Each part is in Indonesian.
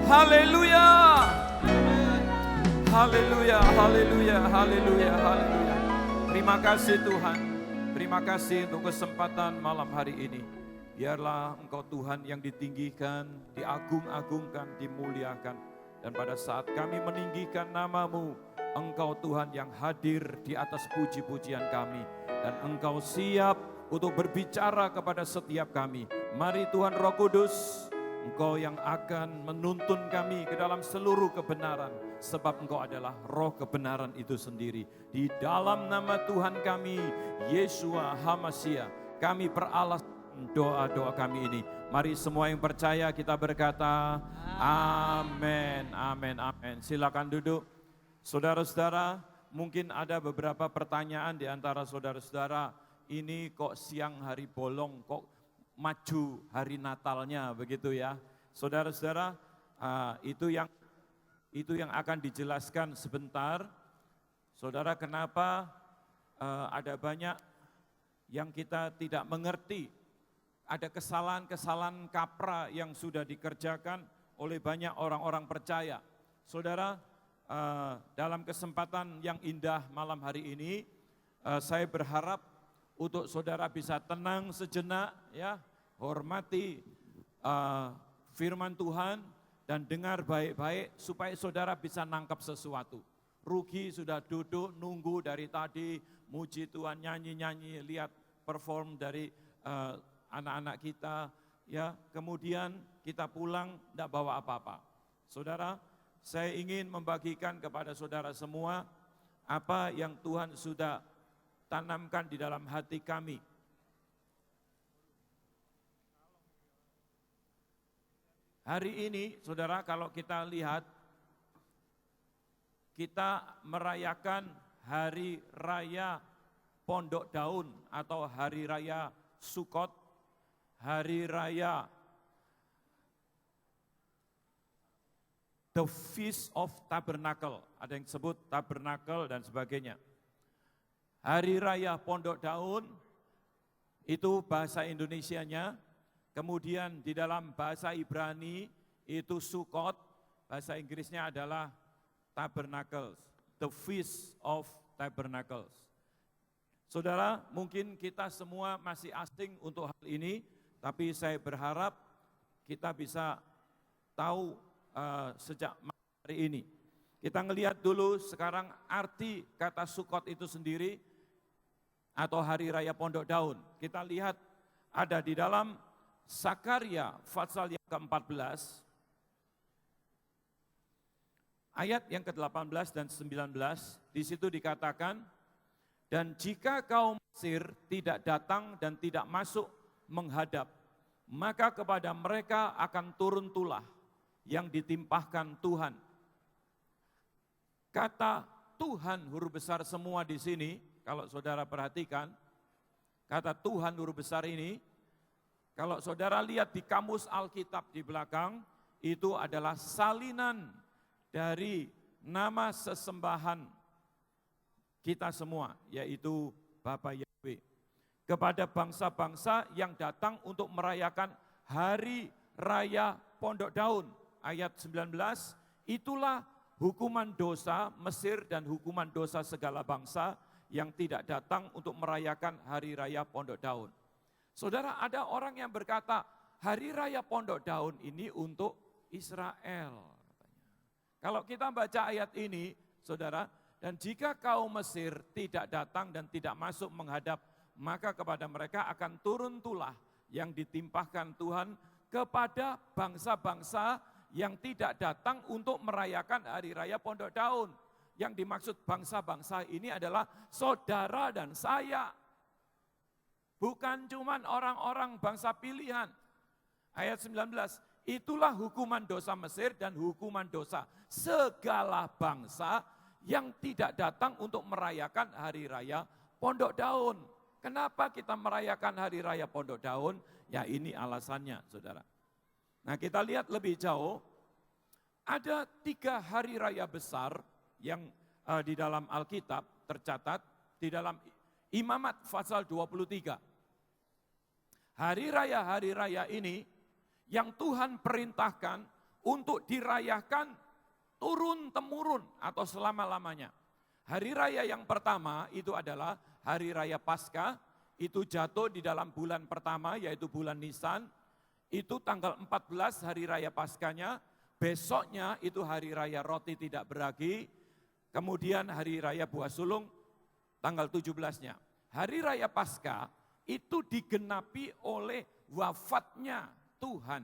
Haleluya. Haleluya, haleluya, haleluya, haleluya. Terima kasih Tuhan. Terima kasih untuk kesempatan malam hari ini. Biarlah Engkau Tuhan yang ditinggikan, diagung-agungkan, dimuliakan. Dan pada saat kami meninggikan nama-Mu, Engkau Tuhan yang hadir di atas puji-pujian kami. Dan Engkau siap untuk berbicara kepada setiap kami. Mari Tuhan Roh Kudus, Engkau yang akan menuntun kami ke dalam seluruh kebenaran. Sebab Engkau adalah roh kebenaran itu sendiri. Di dalam nama Tuhan kami, Yeshua HaMashiach, kami peralas doa-doa kami ini. Mari semua yang percaya kita berkata, amin, amin, amin. Silakan duduk. Saudara-saudara, mungkin ada beberapa pertanyaan di antara saudara-saudara. Ini kok siang hari bolong, kok maju hari Natalnya begitu ya. Saudara-saudara, itu yang akan dijelaskan sebentar. Saudara, kenapa ada banyak yang kita tidak mengerti. Ada kesalahan-kesalahan kaprah yang sudah dikerjakan oleh banyak orang-orang percaya. Saudara, dalam kesempatan yang indah malam hari ini, saya berharap untuk saudara bisa tenang sejenak, ya, hormati firman Tuhan dan dengar baik-baik supaya saudara bisa nangkap sesuatu. Rugi sudah duduk nunggu dari tadi, muji Tuhan, nyanyi-nyanyi, lihat perform dari anak-anak kita, ya, kemudian kita pulang tidak bawa apa-apa. Saudara, saya ingin membagikan kepada saudara semua apa yang Tuhan sudah tanamkan di dalam hati kami. Hari ini, saudara, kalau kita lihat, kita merayakan Hari Raya Pondok Daun atau Hari Raya Sukot, Hari Raya The Feast of Tabernacle, ada yang sebut Tabernacle dan sebagainya. Hari Raya Pondok Daun, itu bahasa Indonesianya. Kemudian di dalam bahasa Ibrani itu Sukot, bahasa Inggrisnya adalah Tabernacles, the Feast of Tabernacles. Saudara, mungkin kita semua masih asing untuk hal ini, tapi saya berharap kita bisa tahu sejak hari ini. Kita ngelihat dulu sekarang arti kata Sukot itu sendiri atau Hari Raya Pondok Daun. Kita lihat ada di dalam Sakarya pasal yang ke-14 ayat yang ke-18 dan 19, di situ dikatakan, dan jika kaum Mesir tidak datang dan tidak masuk menghadap, maka kepada mereka akan turun tulah yang ditimpahkan Tuhan. Kata Tuhan huruf besar semua di sini, kalau saudara perhatikan, kata Tuhan huruf besar ini, kalau saudara lihat di kamus Alkitab di belakang, itu adalah salinan dari nama sesembahan kita semua, yaitu Bapa Yahweh. Kepada bangsa-bangsa yang datang untuk merayakan Hari Raya Pondok Daun. Ayat 19, itulah hukuman dosa Mesir dan hukuman dosa segala bangsa yang tidak datang untuk merayakan Hari Raya Pondok Daun. Saudara, ada orang yang berkata, Hari Raya Pondok Daun ini untuk Israel. Kalau kita baca ayat ini, saudara, dan jika kaum Mesir tidak datang dan tidak masuk menghadap, maka kepada mereka akan turun tulah yang ditimpahkan Tuhan kepada bangsa-bangsa yang tidak datang untuk merayakan Hari Raya Pondok Daun. Yang dimaksud bangsa-bangsa ini adalah saudara dan saya. Bukan cuma orang-orang bangsa pilihan. Ayat 19, itulah hukuman dosa Mesir dan hukuman dosa segala bangsa yang tidak datang untuk merayakan Hari Raya Pondok Daun. Kenapa kita merayakan Hari Raya Pondok Daun? Ya ini alasannya, saudara. Nah, kita lihat lebih jauh, ada 3 hari raya besar yang di dalam Alkitab tercatat di dalam Imamat pasal 23. Hari raya ini yang Tuhan perintahkan untuk dirayakan turun-temurun atau selama-lamanya. Hari raya yang pertama itu adalah Hari Raya Paskah, itu jatuh di dalam bulan pertama yaitu bulan Nisan. Itu tanggal 14 Hari Raya Paskahnya, besoknya itu Hari Raya Roti Tidak Beragi, kemudian Hari Raya Buah Sulung tanggal 17-nya. Hari Raya Paskah itu digenapi oleh wafatnya Tuhan.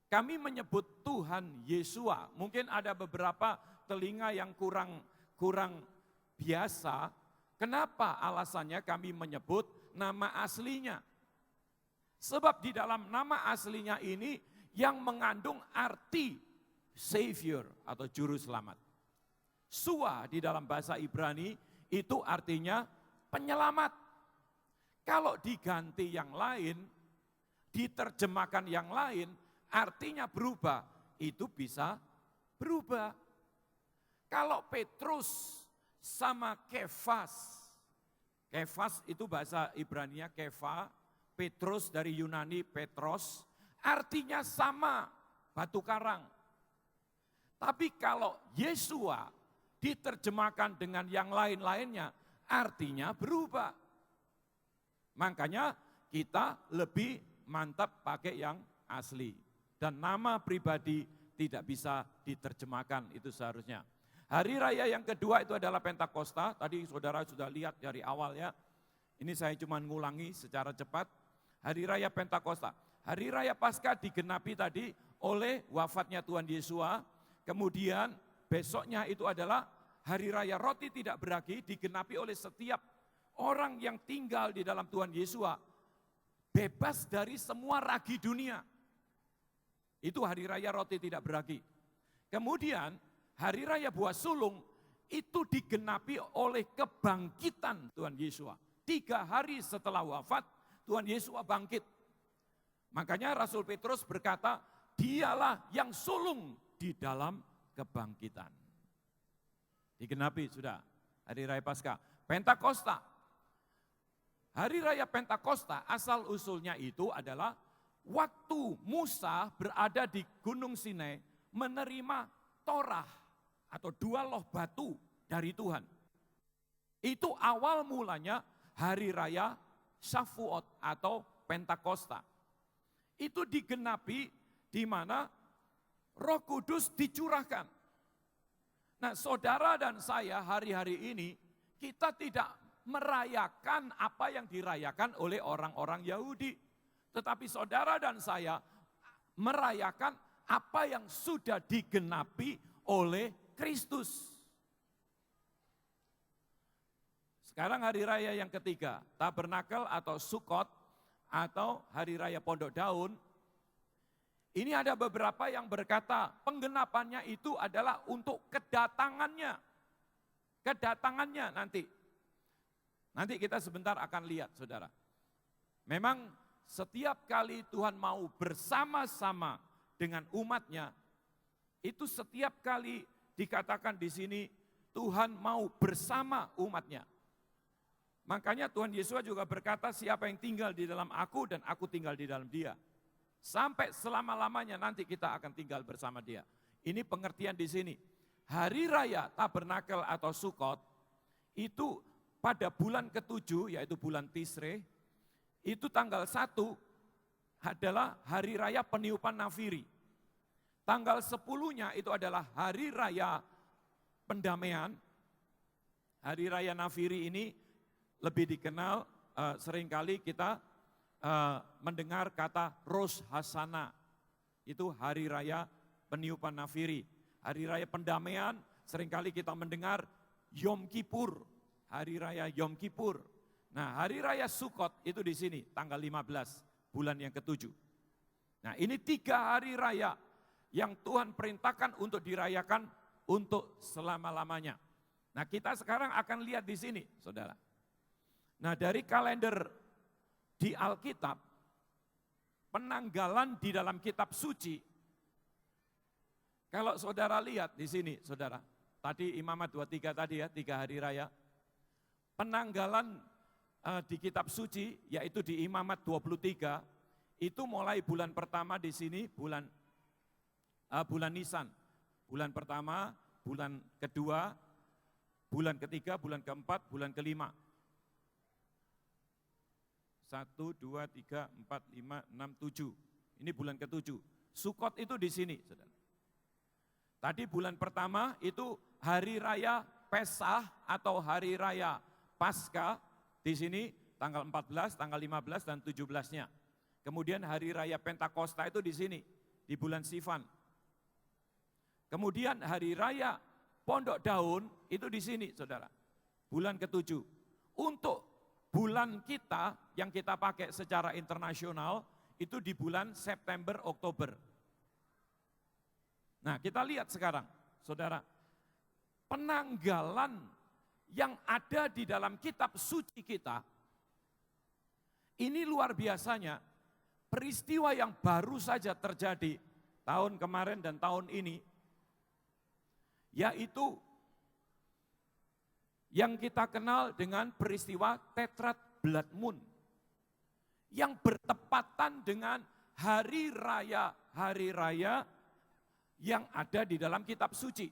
Kami menyebut Tuhan Yesua, mungkin ada beberapa telinga yang kurang biasa. Kenapa alasannya kami menyebut nama aslinya? Sebab di dalam nama aslinya ini yang mengandung arti Savior atau Juru Selamat. Sua di dalam bahasa Ibrani itu artinya penyelamat. Kalau diganti yang lain, diterjemahkan yang lain, artinya berubah, itu bisa berubah. Kalau Petrus sama Kefas, Kefas itu bahasa Ibraninya Kefa, Petrus dari Yunani Petros, artinya sama, batu karang. Tapi kalau Yesua diterjemahkan dengan yang lain-lainnya, artinya berubah. Makanya kita lebih mantap pakai yang asli. Dan nama pribadi tidak bisa diterjemahkan, itu seharusnya. Hari raya yang kedua itu adalah Pentakosta, tadi saudara sudah lihat dari awal ya. Ini saya cuma ngulangi secara cepat. Hari Raya Pentakosta. Hari Raya Paskah digenapi tadi oleh wafatnya Tuhan Yesua. Kemudian besoknya itu adalah Hari Raya Roti Tidak Beragi, digenapi oleh setiap orang yang tinggal di dalam Tuhan Yesua. Bebas dari semua ragi dunia. Itu Hari Raya Roti Tidak Beragi. Kemudian Hari Raya Buah Sulung itu digenapi oleh kebangkitan Tuhan Yesua. 3 hari setelah wafat, Tuhan Yesus bangkit. Makanya Rasul Petrus berkata, dialah yang sulung di dalam kebangkitan. Digenapi sudah Hari Raya Paskah. Pentakosta. Hari Raya Pentakosta asal usulnya itu adalah waktu Musa berada di Gunung Sinai menerima Torah atau 2 loh batu dari Tuhan. Itu awal mulanya Hari Raya Shavuot atau Pentakosta. Itu digenapi di mana Roh Kudus dicurahkan. Nah, saudara dan saya hari-hari ini kita tidak merayakan apa yang dirayakan oleh orang-orang Yahudi. Tetapi saudara dan saya merayakan apa yang sudah digenapi oleh Kristus. Sekarang hari raya yang ketiga, Tabernakel atau Sukot atau hari raya Pondok Daun. Ini ada beberapa yang berkata penggenapannya itu adalah untuk kedatangannya. Kedatangannya nanti. Nanti kita sebentar akan lihat, saudara. Memang setiap kali Tuhan mau bersama-sama dengan umatnya, itu setiap kali dikatakan di sini Tuhan mau bersama umatnya. Makanya Tuhan Yesus juga berkata, siapa yang tinggal di dalam aku dan aku tinggal di dalam dia. Sampai selama-lamanya nanti kita akan tinggal bersama dia. Ini pengertian di sini. Hari raya Tabernakel atau Sukot itu pada bulan ke-7 yaitu bulan Tisre, itu tanggal 1 adalah hari raya peniupan nafiri. Tanggal 10-nya itu adalah hari raya pendamaian. Hari raya nafiri ini lebih dikenal, seringkali kita mendengar kata Rosh Hashanah. Itu hari raya peniupan nafiri. Hari raya pendamaian, seringkali kita mendengar Yom Kippur. Hari raya Yom Kippur. Nah, hari raya Sukot itu di sini, tanggal 15, bulan yang ke-7. Nah, ini 3 hari raya yang Tuhan perintahkan untuk dirayakan untuk selama-lamanya. Nah, kita sekarang akan lihat di sini, saudara. Nah, dari kalender di Alkitab, penanggalan di dalam kitab suci, kalau saudara lihat di sini, saudara, tadi Imamat 23 tadi ya, 3 hari raya, penanggalan di kitab suci, yaitu di Imamat 23, itu mulai bulan pertama di sini, bulan Nisan. Bulan pertama, bulan kedua, bulan ketiga, bulan keempat, bulan kelima. 1, 2, 3, 4, 5, 6, 7. Ini bulan ke-7. Sukot itu di sini, saudara. Tadi bulan pertama itu hari raya Pesah atau hari raya Paskah. Di sini tanggal 14, tanggal 15, dan 17-nya. Kemudian hari raya Pentakosta itu di sini, di bulan Sivan. Kemudian hari raya Pondok Daun itu di sini, saudara. Bulan ke-7. Untuk bulan kita yang kita pakai secara internasional itu di bulan September, Oktober. Nah, kita lihat sekarang, saudara, penanggalan yang ada di dalam kitab suci kita, ini luar biasanya, peristiwa yang baru saja terjadi tahun kemarin dan tahun ini, yaitu yang kita kenal dengan peristiwa Tetrat Blood Moon, yang bertepatan dengan hari raya yang ada di dalam kitab suci,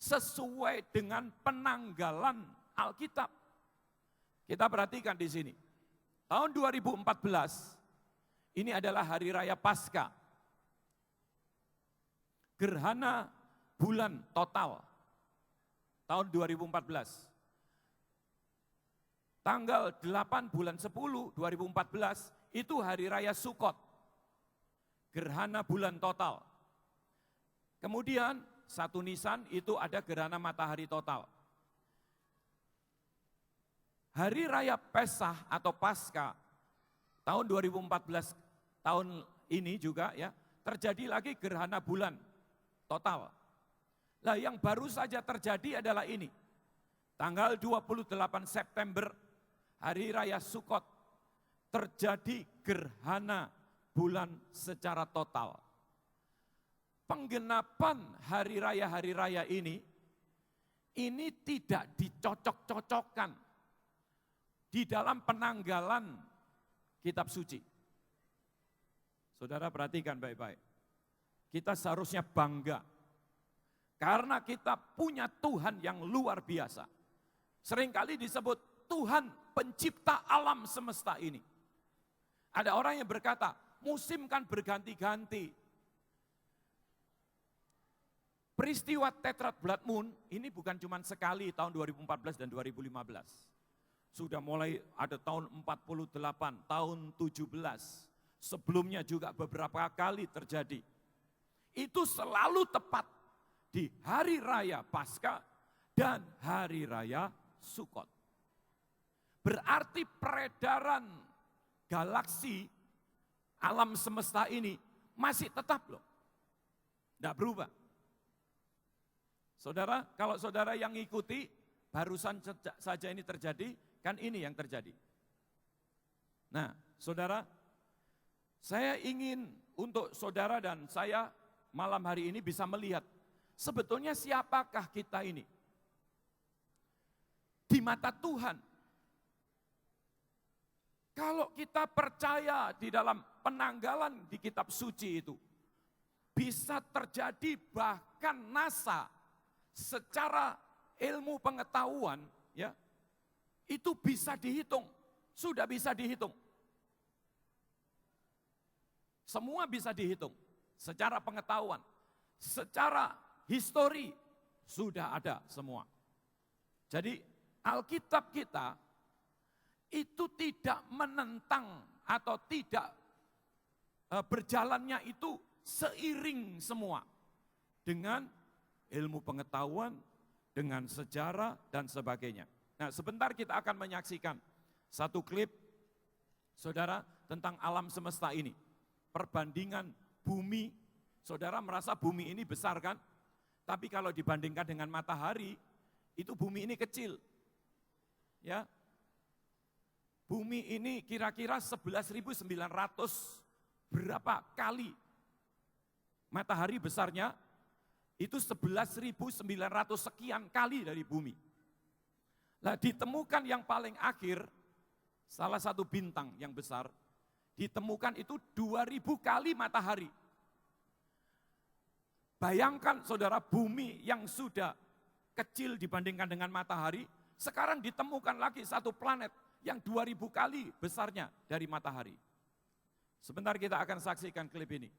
sesuai dengan penanggalan Alkitab. Kita perhatikan di sini, tahun 2014, ini adalah hari raya Paskah, gerhana bulan total, tahun 2014. Tanggal 8 bulan 10 2014 itu hari raya Sukot, gerhana bulan total. Kemudian 1 Nisan itu ada gerhana matahari total. Hari raya Pesah atau Paskah tahun 2014, tahun ini juga ya, terjadi lagi gerhana bulan total. Nah, yang baru saja terjadi adalah ini. Tanggal 28 September, hari raya Sukot, terjadi gerhana bulan secara total. Penggenapan hari raya ini tidak dicocok-cocokkan di dalam penanggalan kitab suci. Saudara perhatikan baik-baik. Kita seharusnya bangga karena kita punya Tuhan yang luar biasa. Seringkali disebut Tuhan pencipta alam semesta ini. Ada orang yang berkata, musim kan berganti-ganti. Peristiwa Tetrat Blood Moon ini bukan cuma sekali tahun 2014 dan 2015. Sudah mulai ada tahun 48, tahun 17. Sebelumnya juga beberapa kali terjadi. itu selalu tepat di hari raya Paskah dan hari raya Sukot. Berarti peredaran galaksi alam semesta ini masih tetap loh. Tidak berubah. Saudara, kalau saudara yang ngikuti, barusan saja ini terjadi, kan ini yang terjadi. Nah, saudara, saya ingin untuk saudara dan saya malam hari ini bisa melihat sebetulnya siapakah kita ini di mata Tuhan. Kalau kita percaya di dalam penanggalan di kitab suci itu, bisa terjadi bahkan NASA secara ilmu pengetahuan ya, itu bisa dihitung, sudah bisa dihitung. Semua bisa dihitung secara pengetahuan, secara histori sudah ada semua. Jadi Alkitab kita itu tidak menentang atau tidak berjalannya itu seiring semua dengan ilmu pengetahuan, dengan sejarah dan sebagainya. Nah, sebentar kita akan menyaksikan satu klip, saudara, tentang alam semesta ini. Perbandingan bumi, saudara merasa bumi ini besar kan? Tapi kalau dibandingkan dengan matahari, itu bumi ini kecil. Ya, bumi ini kira-kira 11.900 berapa kali. Matahari besarnya itu 11.900 sekian kali dari bumi. Nah, ditemukan yang paling akhir, salah satu bintang yang besar, ditemukan itu 2.000 kali matahari. Bayangkan saudara, bumi yang sudah kecil dibandingkan dengan matahari, sekarang ditemukan lagi satu planet yang 2.000 kali besarnya dari matahari. Sebentar kita akan saksikan klip ini.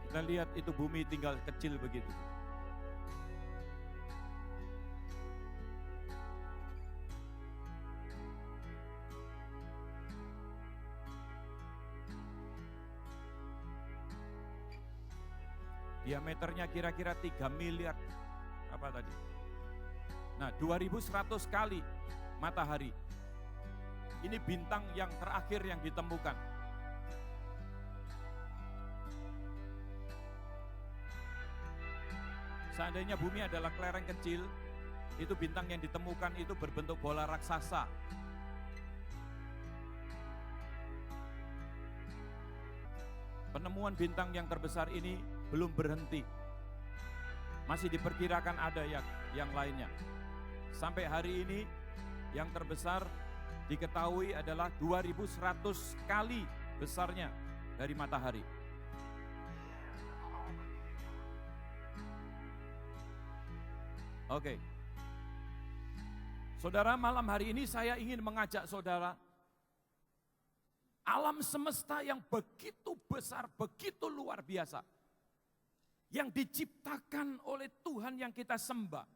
Kita lihat itu bumi tinggal kecil begitu. Diameternya kira-kira 3 miliar. Apa tadi? Nah, 2100 kali matahari. Ini bintang yang terakhir yang ditemukan. Seandainya bumi adalah kelereng kecil, itu bintang yang ditemukan itu berbentuk bola raksasa. Penemuan bintang yang terbesar ini belum berhenti. Masih diperkirakan ada yang lainnya. Sampai hari ini yang terbesar diketahui adalah 2100 kali besarnya dari matahari. Oke. Saudara, malam hari ini saya ingin mengajak saudara, alam semesta yang begitu besar, begitu luar biasa, yang diciptakan oleh Tuhan yang kita sembah,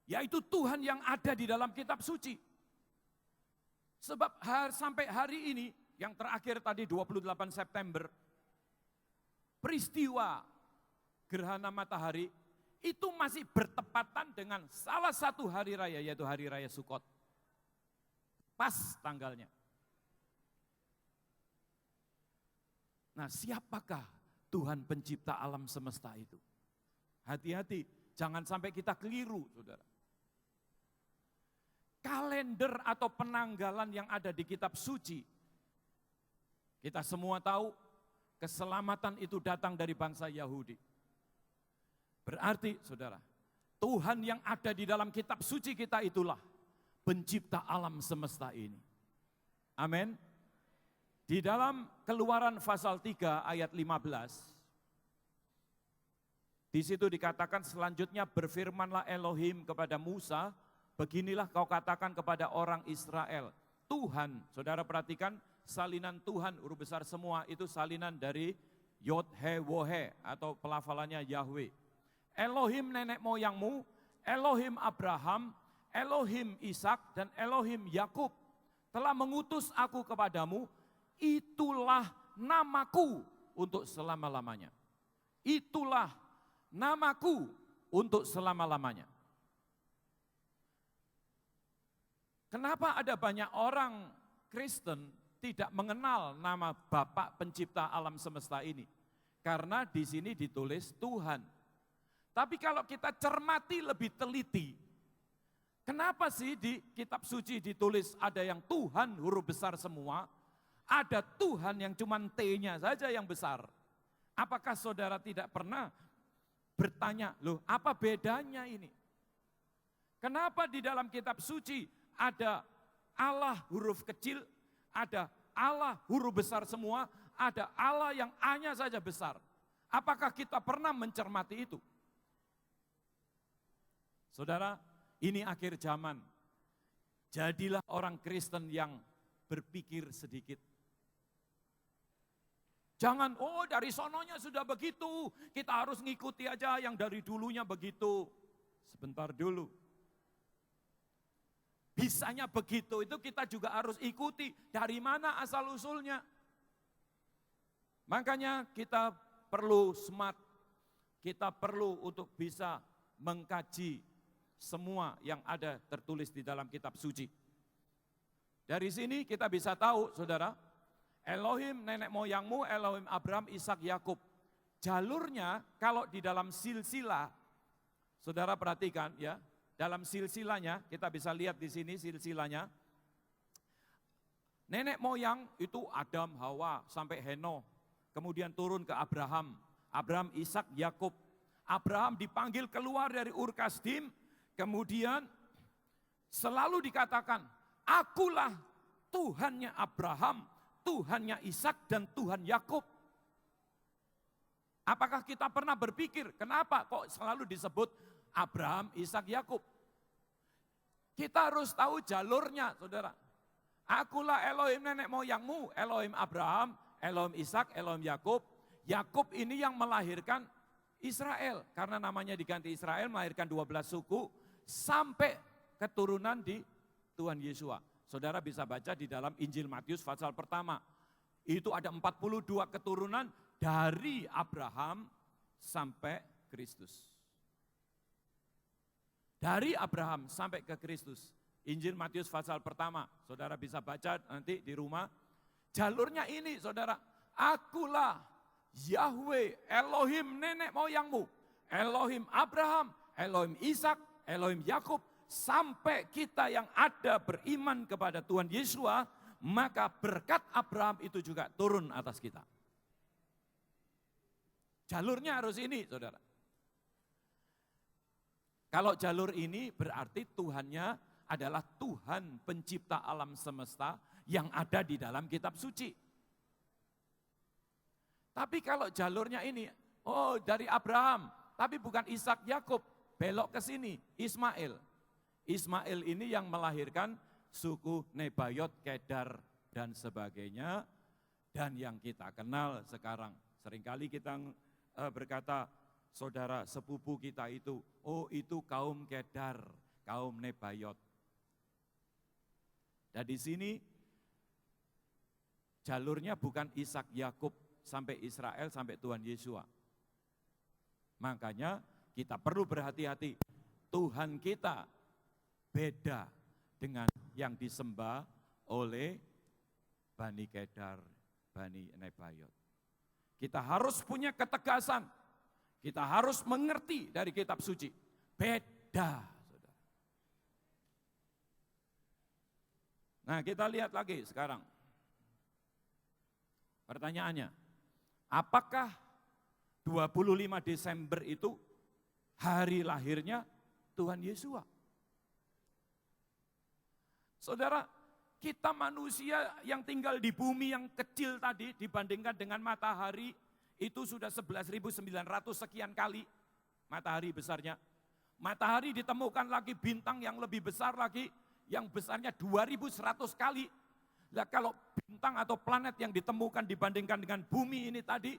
yaitu Tuhan yang ada di dalam kitab suci. Sebab sampai hari ini, yang terakhir tadi 28 September, peristiwa gerhana matahari, itu masih bertepatan dengan salah satu hari raya, yaitu hari raya Sukot. Pas tanggalnya. Nah, siapakah Tuhan pencipta alam semesta itu? Hati-hati, jangan sampai kita keliru, saudara. Kalender atau penanggalan yang ada di kitab suci, kita semua tahu keselamatan itu datang dari bangsa Yahudi. Berarti, saudara, Tuhan yang ada di dalam kitab suci kita itulah pencipta alam semesta ini. Amin. Di dalam Keluaran pasal 3 ayat 15, di situ dikatakan selanjutnya, berfirmanlah Elohim kepada Musa, beginilah kau katakan kepada orang Israel, Tuhan, saudara perhatikan salinan Tuhan, huruf besar semua, itu salinan dari Yod He Wo He atau pelafalannya Yahweh. Elohim nenek moyangmu, Elohim Abraham, Elohim Ishak dan Elohim Yakub telah mengutus aku kepadamu, itulah namaku untuk selama-lamanya. Itulah namaku untuk selama-lamanya. Kenapa ada banyak orang Kristen tidak mengenal nama Bapa Pencipta alam semesta ini? Karena di sini ditulis Tuhan. Tapi kalau kita cermati lebih teliti, kenapa sih di kitab suci ditulis ada yang Tuhan huruf besar semua, ada Tuhan yang cuma T-nya saja yang besar? Apakah saudara tidak pernah bertanya, loh apa bedanya ini? Kenapa di dalam kitab suci ada Allah huruf kecil, ada Allah huruf besar semua, ada Allah yang A-nya saja besar? Apakah kita pernah mencermati itu? Saudara, ini akhir zaman. Jadilah orang Kristen yang berpikir sedikit. Jangan, oh dari sononya sudah begitu, kita harus ngikuti aja yang dari dulunya begitu. Sebentar dulu. Bisanya begitu, itu kita juga harus ikuti. Dari mana asal-usulnya? Makanya kita perlu smart, kita perlu untuk bisa mengkaji semua yang ada tertulis di dalam kitab suci. Dari sini kita bisa tahu, saudara, Elohim nenek moyangmu, Elohim Abraham, Ishak, Yakub. Jalurnya kalau di dalam silsilah, saudara perhatikan ya, dalam silsilanya kita bisa lihat di sini silsilanya. Nenek moyang itu Adam, Hawa sampai Henoh, kemudian turun ke Abraham, Abraham, Ishak, Yakub. Abraham dipanggil keluar dari Ur Kasdim, kemudian selalu dikatakan, akulah Tuhannya Abraham, Tuhannya Ishak dan Tuhan Yakub. Apakah kita pernah berpikir, kenapa kok selalu disebut Abraham, Ishak, Yakub? Kita harus tahu jalurnya, saudara. Akulah Elohim nenek moyangmu, Elohim Abraham, Elohim Ishak, Elohim Yakub. Yakub ini yang melahirkan Israel, karena namanya diganti Israel, melahirkan 12 suku, sampai keturunan di Tuhan Yesua. Saudara bisa baca di dalam Injil Matius pasal pertama. Itu ada 42 keturunan dari Abraham sampai Kristus. Dari Abraham sampai ke Kristus. Injil Matius pasal pertama. Saudara bisa baca nanti di rumah. Jalurnya ini, saudara. Akulah Yahweh, Elohim nenek moyangmu, Elohim Abraham, Elohim Ishak, Elohim Yakub, sampai kita yang ada beriman kepada Tuhan Yesua, maka berkat Abraham itu juga turun atas kita. Jalurnya harus ini, saudara. Kalau jalur ini berarti Tuhannya adalah Tuhan pencipta alam semesta yang ada di dalam kitab suci. Tapi kalau jalurnya ini, oh dari Abraham, tapi bukan Ishak, Yakub, belok ke sini, Ismail. Ismail ini yang melahirkan suku Nebayot, Kedar, dan sebagainya. Dan yang kita kenal sekarang, seringkali kita berkata, saudara sepupu kita itu, oh itu kaum Kedar, kaum Nebayot. Dan di sini jalurnya bukan Ishak, Yakub, sampai Israel, sampai Tuhan Yesua. Makanya kita perlu berhati-hati. Tuhan kita beda dengan yang disembah oleh Bani Kedar, Bani Nebayot. Kita harus punya ketegasan. Kita harus mengerti dari kitab suci. Beda, saudara. Nah, kita lihat lagi sekarang. Pertanyaannya, apakah 25 Desember itu hari lahirnya Tuhan Yesua? Saudara, kita manusia yang tinggal di bumi yang kecil tadi dibandingkan dengan matahari, itu sudah 11.900 sekian kali matahari besarnya. Matahari ditemukan lagi bintang yang lebih besar lagi, yang besarnya 2.100 kali. Nah, kalau bintang atau planet yang ditemukan dibandingkan dengan bumi ini tadi,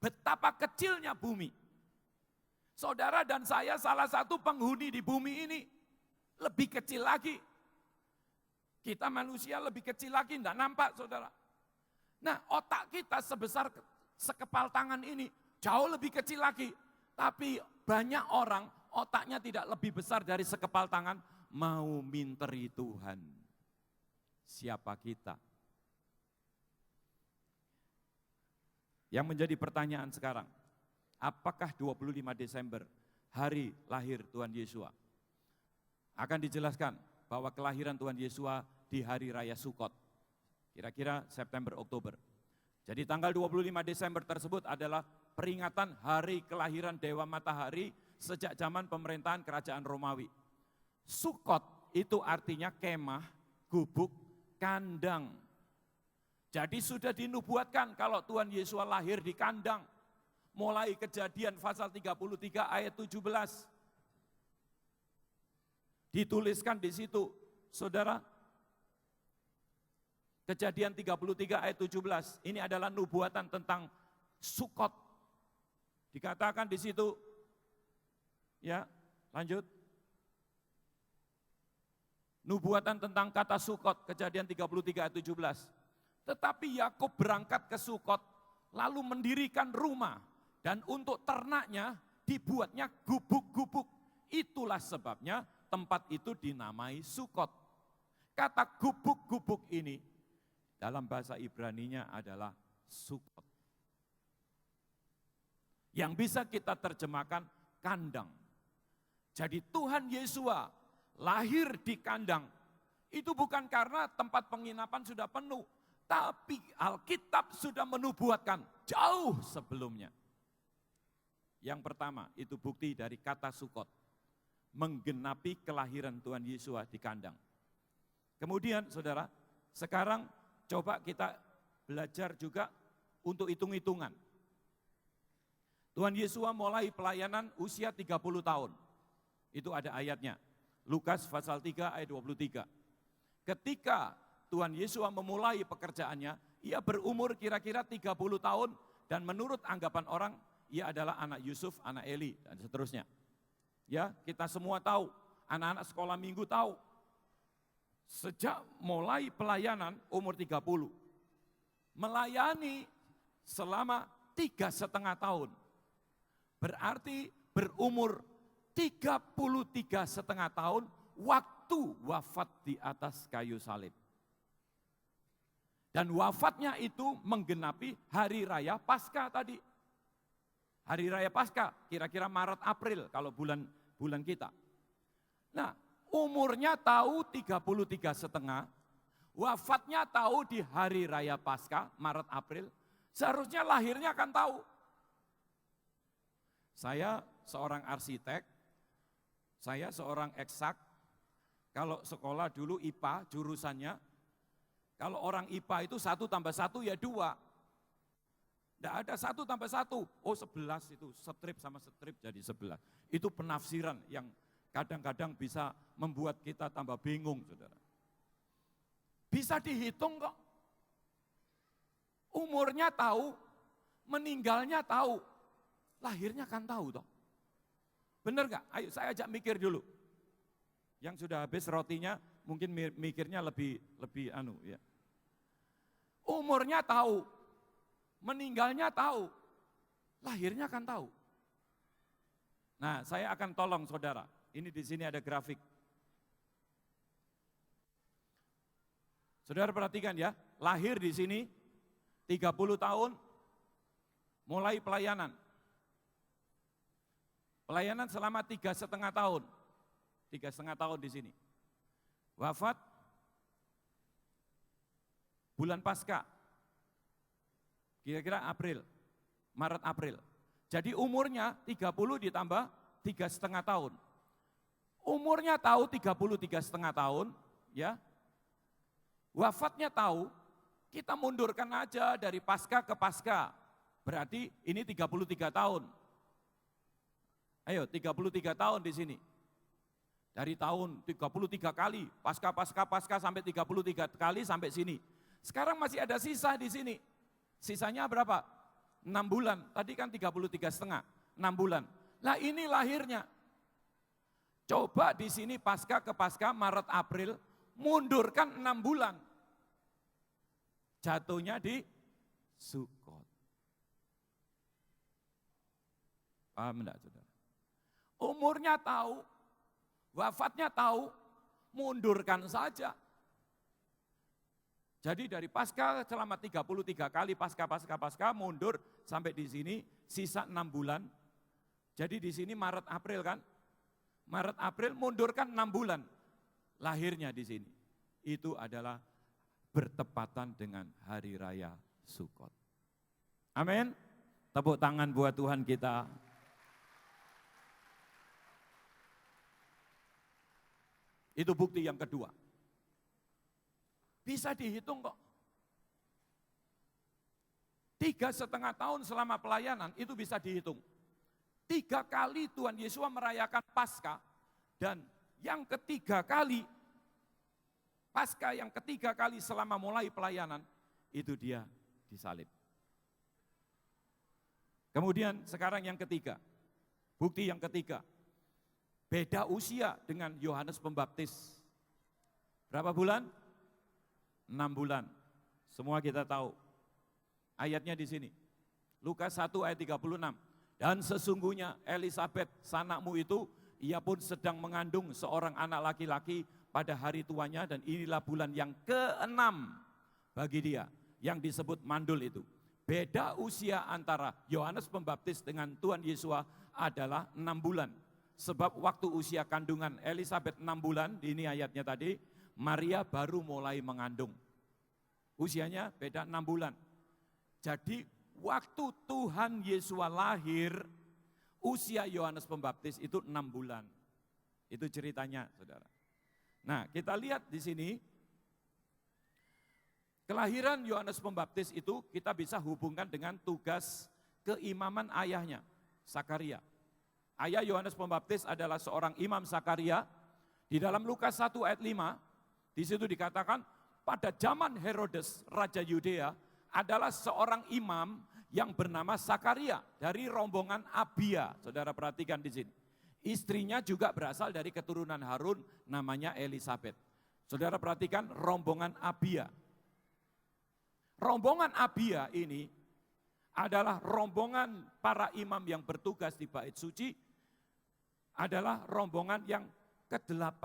betapa kecilnya bumi. Saudara dan saya salah satu penghuni di bumi ini, lebih kecil lagi. Kita manusia lebih kecil lagi, enggak nampak saudara. Nah, otak kita sebesar sekepal tangan ini, jauh lebih kecil lagi. Tapi banyak orang otaknya tidak lebih besar dari sekepal tangan, mau minteri Tuhan. Siapa kita? Yang menjadi pertanyaan sekarang, apakah 25 Desember hari lahir Tuhan Yesua? Akan dijelaskan bahwa kelahiran Tuhan Yesua di hari raya Sukot, kira-kira September-Oktober. Jadi tanggal 25 Desember tersebut adalah peringatan hari kelahiran Dewa Matahari sejak zaman pemerintahan kerajaan Romawi. Sukot itu artinya kemah, gubuk, kandang. Jadi sudah dinubuatkan kalau Tuhan Yesus lahir di kandang. Mulai Kejadian pasal 33 ayat 17. Dituliskan di situ, saudara. Kejadian 33 ayat 17. Ini adalah nubuatan tentang Sukot. Dikatakan di situ, ya lanjut. Nubuatan tentang kata Sukot, Kejadian 33 ayat 17. Tetapi Yakub berangkat ke Sukot, lalu mendirikan rumah, dan untuk ternaknya dibuatnya gubuk-gubuk. Itulah sebabnya tempat itu dinamai Sukot. Kata gubuk-gubuk ini dalam bahasa Ibraninya adalah Sukot. Yang bisa kita terjemahkan kandang. Jadi Tuhan Yesua lahir di kandang, itu bukan karena tempat penginapan sudah penuh, tapi Alkitab sudah menubuatkan jauh sebelumnya. Yang pertama, itu bukti dari kata Sukot, menggenapi kelahiran Tuhan Yesua di kandang. Kemudian saudara, sekarang coba kita belajar juga untuk hitung-hitungan. Tuhan Yesua mulai pelayanan usia 30 tahun, itu ada ayatnya. Lukas pasal 3 ayat 23. Ketika Tuhan Yesus memulai pekerjaannya, ia berumur kira-kira 30 tahun dan menurut anggapan orang, ia adalah anak Yusuf, anak Eli dan seterusnya. Ya, kita semua tahu, anak-anak sekolah minggu tahu. Sejak mulai pelayanan umur 30, melayani selama 3,5 tahun. Berarti berumur 33,5 tahun waktu wafat di atas kayu salib. Dan wafatnya itu menggenapi hari raya Paskah tadi. Hari raya Paskah kira-kira Maret April kalau bulan kita. Nah, umurnya tahu 33,5, wafatnya tahu di hari raya Paskah Maret April, seharusnya lahirnya akan tahu. Saya seorang arsitek, saya seorang eksak, kalau sekolah dulu IPA jurusannya, kalau orang IPA itu 1 tambah 1 ya 2. Tidak ada 1 tambah 1, oh 11 itu, strip sama strip jadi 11. Itu penafsiran yang kadang-kadang bisa membuat kita tambah bingung, saudara. Bisa dihitung kok. Umurnya tahu, meninggalnya tahu, lahirnya kan tahu toh. Benar gak? Ayo saya ajak mikir dulu. Yang sudah habis rotinya mungkin mikirnya lebih ya. Umurnya tahu, meninggalnya tahu, lahirnya kan tahu. Nah, saya akan tolong saudara. Ini di sini ada grafik. Saudara perhatikan ya, lahir di sini 30 tahun mulai pelayanan. Pelayanan selama 3,5 tahun. 3,5 tahun di sini. Wafat bulan Paskah. Kira-kira April, Maret April. Jadi umurnya 30 ditambah 3,5 tahun. Umurnya tahu 33,5 tahun, ya. Wafatnya tahu, kita mundurkan aja dari Paskah ke Paskah. Berarti ini 33 tahun. Ayo, 33 tahun di sini. Dari tahun 33 kali, Paskah sampai 33 kali sampai sini. Sekarang masih ada sisa di sini. Sisanya berapa? 6 bulan. Tadi kan 33,5, 6 bulan. Nah ini lahirnya. Coba di sini Paskah ke Paskah, Maret April, mundurkan 6 bulan. Jatuhnya di Sukot. Paham enggak, saudara? Umurnya tahu, wafatnya tahu, mundurkan saja. Jadi dari Paskah selama 33 kali Paskah mundur sampai di sini sisa 6 bulan. Jadi di sini Maret April kan? Maret April mundurkan 6 bulan. Lahirnya di sini. Itu adalah bertepatan dengan hari raya Sukot. Amin. Tepuk tangan buat Tuhan kita. Itu bukti yang kedua. Bisa dihitung kok. 3,5 tahun selama pelayanan itu bisa dihitung. 3 kali Tuhan Yesus merayakan Paskah dan yang ketiga kali, Paskah yang ketiga kali selama mulai pelayanan, itu dia disalib. Kemudian sekarang yang ketiga, bukti yang ketiga, beda usia dengan Yohanes Pembaptis. Berapa bulan? 6 bulan. Semua kita tahu. Ayatnya di sini. Lukas 1 ayat 36. Dan sesungguhnya Elisabet sanakmu itu, ia pun sedang mengandung seorang anak laki-laki pada hari tuanya dan inilah bulan yang ke-6 bagi dia yang disebut mandul itu. Beda usia antara Yohanes Pembaptis dengan Tuhan Yesus adalah 6 bulan. Sebab waktu usia kandungan Elisabet 6 bulan, ini ayatnya tadi, Maria baru mulai mengandung. Usianya beda 6 bulan. Jadi waktu Tuhan Yesus lahir, usia Yohanes Pembaptis itu 6 bulan. Itu ceritanya, saudara. Nah, kita lihat di sini, kelahiran Yohanes Pembaptis itu kita bisa hubungkan dengan tugas keimaman ayahnya, Sakaria. Ayah Yohanes Pembaptis adalah seorang imam Sakaria. Di dalam Lukas 1 ayat 5, di situ dikatakan pada zaman Herodes, Raja Yudea, adalah seorang imam yang bernama Sakaria dari rombongan Abia. Saudara perhatikan di sini. Istrinya juga berasal dari keturunan Harun, namanya Elisabet. Saudara perhatikan rombongan Abia. Rombongan Abia ini adalah rombongan para imam yang bertugas di Bait Suci, adalah rombongan yang ke-8.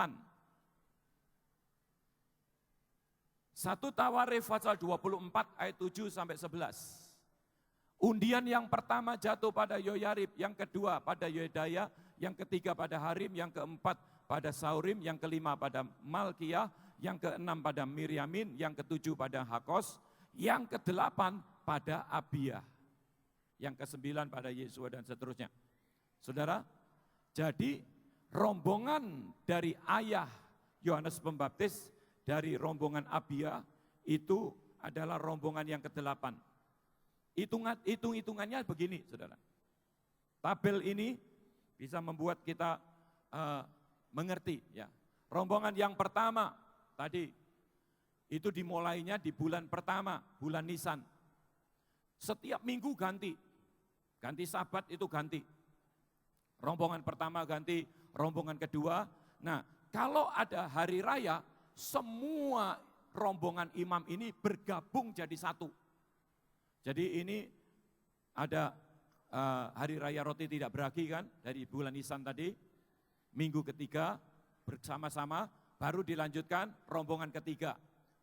1 Tawarikh pasal 24 ayat 7 sampai 11. Undian yang pertama jatuh pada Yoyarib, yang kedua pada Yedaya, yang ketiga pada Harim, yang keempat pada Saurim, yang kelima pada Malkiyah, yang keenam pada Miryamin, yang ketujuh pada Hakos, yang ke-8 pada Abia, yang ke-9 pada Yesua dan seterusnya. Saudara, jadi rombongan dari ayah Yohanes Pembaptis, dari rombongan Abia, itu adalah rombongan yang ke-8. Hitung-hitungannya begini, saudara. Tabel ini bisa membuat kita mengerti. Ya. Rombongan yang pertama tadi, itu dimulainya di bulan pertama, bulan Nisan. Setiap minggu ganti Sabat itu ganti. Rombongan pertama ganti, rombongan kedua. Nah, kalau ada hari raya, semua rombongan imam ini bergabung jadi satu. Jadi ini ada hari raya roti tidak beragi kan, dari bulan Nisan tadi, minggu ketiga bersama-sama, baru dilanjutkan rombongan ketiga,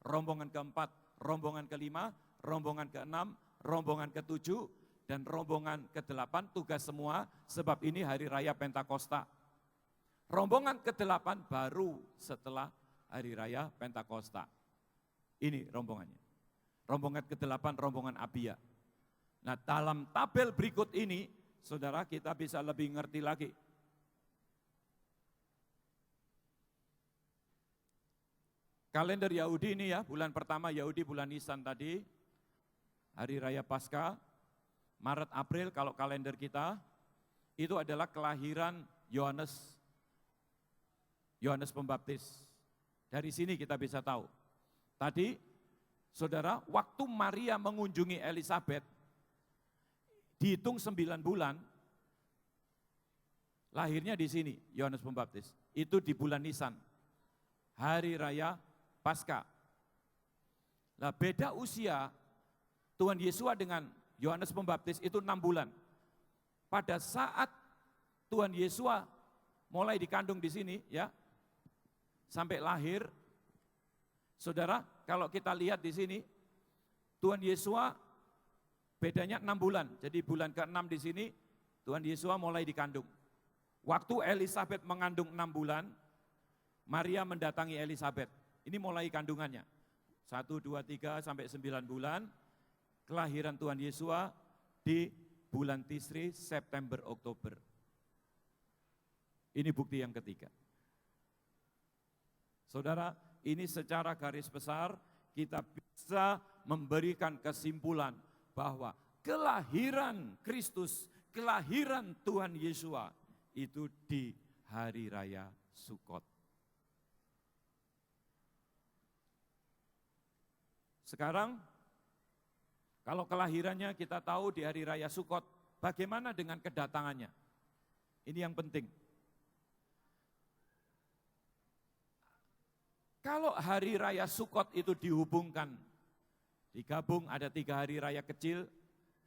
rombongan keempat, rombongan kelima, rombongan keenam, rombongan ketujuh, dan rombongan ke-8 tugas semua, sebab ini hari raya Pentakosta. Rombongan ke-8 baru setelah hari raya Pentakosta. Ini rombongannya. Rombongan ke-8, rombongan Abia. Nah, dalam tabel berikut ini, saudara, kita bisa lebih ngerti lagi. Kalender Yahudi ini ya, bulan pertama Yahudi bulan Nisan tadi, hari raya Paskah, Maret April kalau kalender kita, itu adalah kelahiran Yohanes Pembaptis. Dari sini kita bisa tahu. Tadi, saudara, waktu Maria mengunjungi Elisabet, dihitung 9 bulan, lahirnya di sini, Yohanes Pembaptis. Itu di bulan Nisan, hari raya Paskah. Nah, beda usia Tuhan Yesus dengan Yohanes Pembaptis itu 6 bulan. Pada saat Tuhan Yesus mulai dikandung di sini, ya, sampai lahir, saudara, kalau kita lihat di sini, Tuhan Yesus bedanya 6 bulan. Jadi bulan ke-6 di sini, Tuhan Yesus mulai dikandung. Waktu Elisabet mengandung 6 bulan, Maria mendatangi Elisabet. Ini mulai kandungannya. 1, 2, 3 sampai 9 bulan, kelahiran Tuhan Yesus di bulan Tisri, September, Oktober. Ini bukti yang ketiga. Saudara, ini secara garis besar kita bisa memberikan kesimpulan bahwa kelahiran Kristus, kelahiran Tuhan Yesus itu di hari raya Sukot. Sekarang, kalau kelahirannya kita tahu di hari raya Sukot, bagaimana dengan kedatangannya? Ini yang penting. Kalau hari raya Sukot itu dihubungkan, digabung ada 3 hari raya kecil,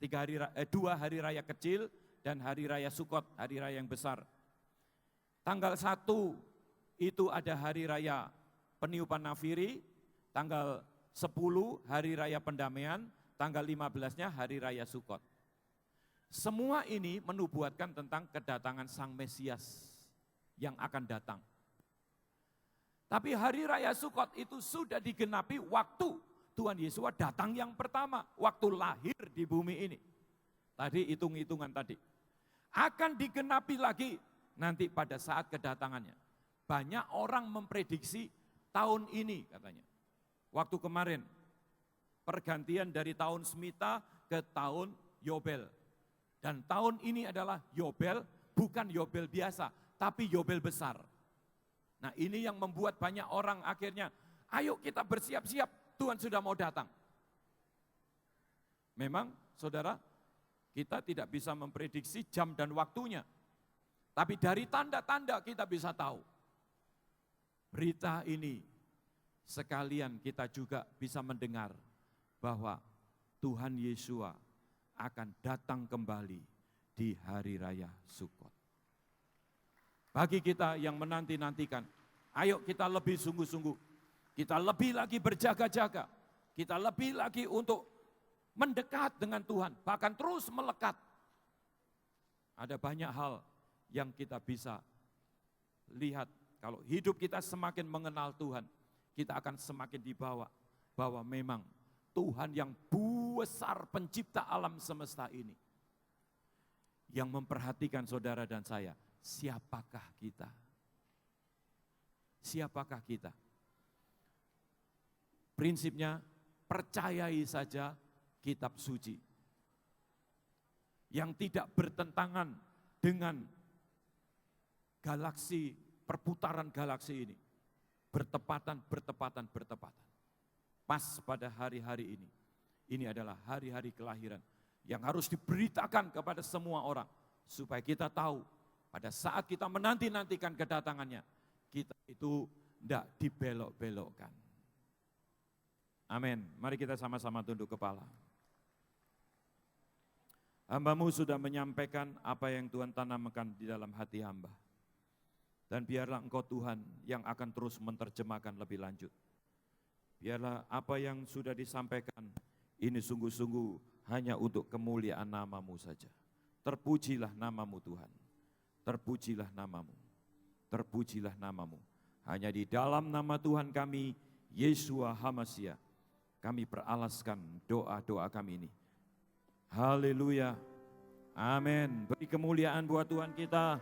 2 hari raya kecil dan hari raya Sukot, hari raya yang besar. Tanggal 1 itu ada hari raya peniupan nafiri, tanggal 10 hari raya pendamaian, tanggal 15-nya hari raya Sukot. Semua ini menubuatkan tentang kedatangan Sang Mesias yang akan datang. Tapi hari raya Sukot itu sudah digenapi waktu Tuhan Yesus datang yang pertama, waktu lahir di bumi ini. Tadi hitung-hitungan tadi. Akan digenapi lagi nanti pada saat kedatangannya. Banyak orang memprediksi tahun ini katanya. Waktu kemarin, pergantian dari tahun Smita ke tahun Yobel. Dan tahun ini adalah Yobel, bukan Yobel biasa, tapi Yobel besar. Nah, ini yang membuat banyak orang akhirnya, ayo kita bersiap-siap, Tuhan sudah mau datang. Memang, saudara, kita tidak bisa memprediksi jam dan waktunya. Tapi dari tanda-tanda kita bisa tahu. Berita ini sekalian kita juga bisa mendengar bahwa Tuhan Yesus akan datang kembali di hari raya Sukot. Bagi kita yang menanti-nantikan, ayo kita lebih sungguh-sungguh, kita lebih lagi berjaga-jaga, kita lebih lagi untuk mendekat dengan Tuhan, bahkan terus melekat. Ada banyak hal yang kita bisa lihat, kalau hidup kita semakin mengenal Tuhan, kita akan semakin dibawa bahwa memang Tuhan yang besar pencipta alam semesta ini, yang memperhatikan saudara dan saya, siapakah kita? Siapakah kita? Prinsipnya, percayai saja kitab suci yang tidak bertentangan dengan galaksi, perputaran galaksi ini. Bertepatan. Pas pada hari-hari ini. Ini adalah hari-hari kelahiran yang harus diberitakan kepada semua orang. Supaya kita tahu pada saat kita menanti-nantikan kedatangannya, kita itu tidak dibelok-belokkan. Amin. Mari kita sama-sama tunduk kepala. Hamba-Mu sudah menyampaikan apa yang Tuhan tanamkan di dalam hati hamba. Dan biarlah Engkau Tuhan yang akan terus menerjemahkan lebih lanjut. Biarlah apa yang sudah disampaikan ini sungguh-sungguh hanya untuk kemuliaan nama-Mu saja. Terpujilah nama-Mu Tuhan, terpujilah nama-Mu, terpujilah nama-Mu. Hanya di dalam nama Tuhan kami, Yeshua HaMashiach, kami peralaskan doa-doa kami ini. Haleluya, amin. Beri kemuliaan buat Tuhan kita.